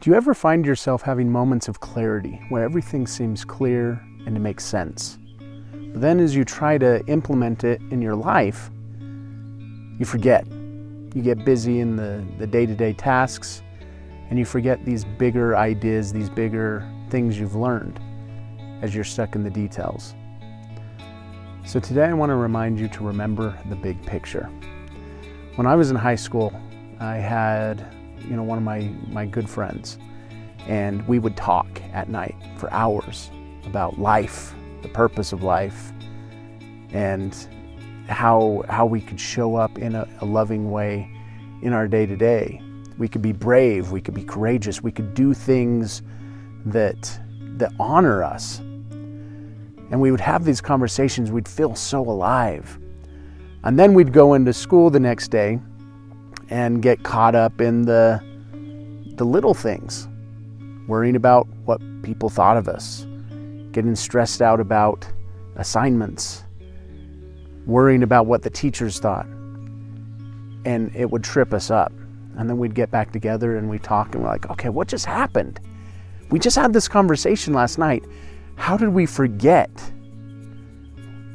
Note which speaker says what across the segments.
Speaker 1: Do you ever find yourself having moments of clarity where everything seems clear and it makes sense? But then as you try to implement it in your life, you forget. You get busy in the day-to-day tasks and you forget these bigger ideas, these bigger things you've learned as you're stuck in the details. So today I want to remind you to remember the big picture. When I was in high school, I had one of my good friends, and we would talk at night for hours about life, the purpose of life, and how we could show up in a loving way in our day-to-day. We could be brave, we could be courageous, we could do things that honor us. And we would have these conversations, we'd feel so alive. And then we'd go into school the next day and get caught up in the little things, worrying about what people thought of us, getting stressed out about assignments, worrying about what the teachers thought. And it would trip us up. And then we'd get back together and we'd talk and we're like, okay, what just happened? We just had this conversation last night. How did we forget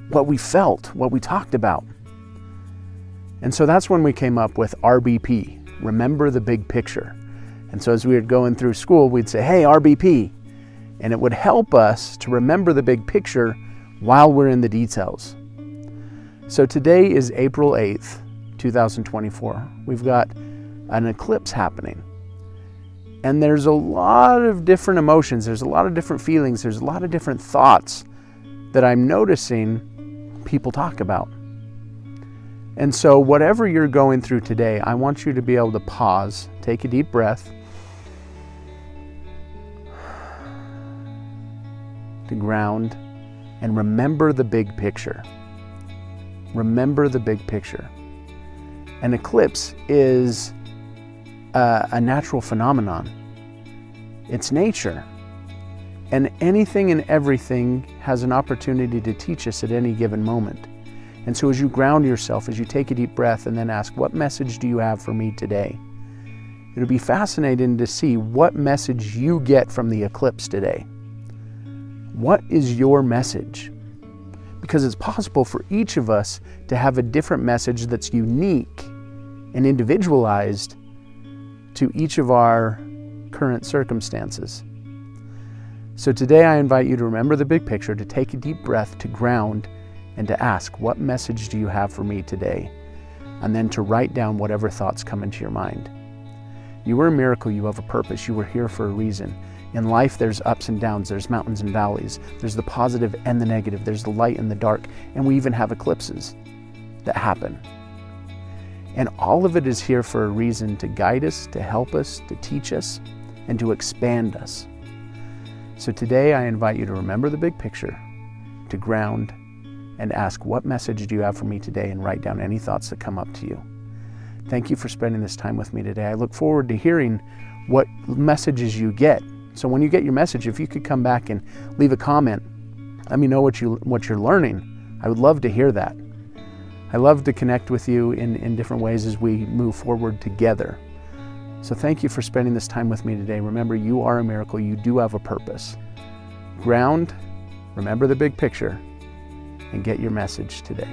Speaker 1: what we felt, what we talked about? And so that's when we came up with RBP, remember the big picture. And so as we were going through school, we'd say, hey, RBP. And it would help us to remember the big picture while we're in the details. So today is April 8th, 2024. We've got an eclipse happening. And there's a lot of different emotions. There's a lot of different feelings. There's a lot of different thoughts that I'm noticing people talk about. And so whatever you're going through today, I want you to be able to pause, take a deep breath, to ground, and remember the big picture. Remember the big picture. An eclipse is a natural phenomenon. It's nature. And anything and everything has an opportunity to teach us at any given moment. And so as you ground yourself, as you take a deep breath and then ask, what message do you have for me today? It'll be fascinating to see what message you get from the eclipse today. What is your message? Because it's possible for each of us to have a different message that's unique and individualized to each of our current circumstances. So today I invite you to remember the big picture, to take a deep breath, to ground, and to ask, what message do you have for me today? And then to write down whatever thoughts come into your mind. You are a miracle, you have a purpose, you were here for a reason. In life, there's ups and downs, there's mountains and valleys, there's the positive and the negative, there's the light and the dark, and we even have eclipses that happen. And all of it is here for a reason, to guide us, to help us, to teach us, and to expand us. So today I invite you to remember the big picture, to ground, and ask, what message do you have for me today, and write down any thoughts that come up to you. Thank you for spending this time with me today. I look forward to hearing what messages you get. So when you get your message, if you could come back and leave a comment, let me know what you're learning. I would love to hear that. I love to connect with you in different ways as we move forward together. So thank you for spending this time with me today. Remember, you are a miracle. You do have a purpose. Ground, remember the big picture, and get your message today.